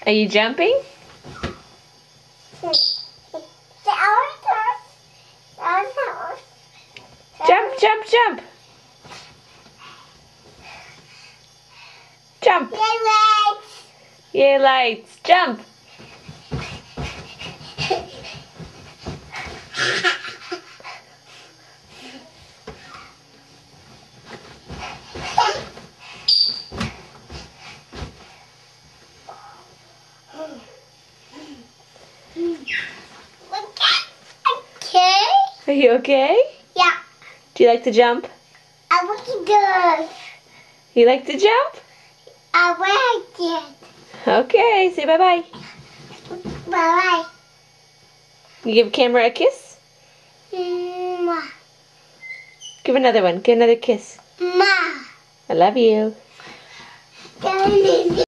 Are you jumping? Jump, jump, jump. Jump. Yeah, lights. Jump. Okay. Are you okay? Yeah. Do you like to jump? I want to go. You like to jump? I want it. Okay, say bye-bye. Bye-bye. You give camera a kiss? Ma. Give another one. Give another kiss. Ma. I love you.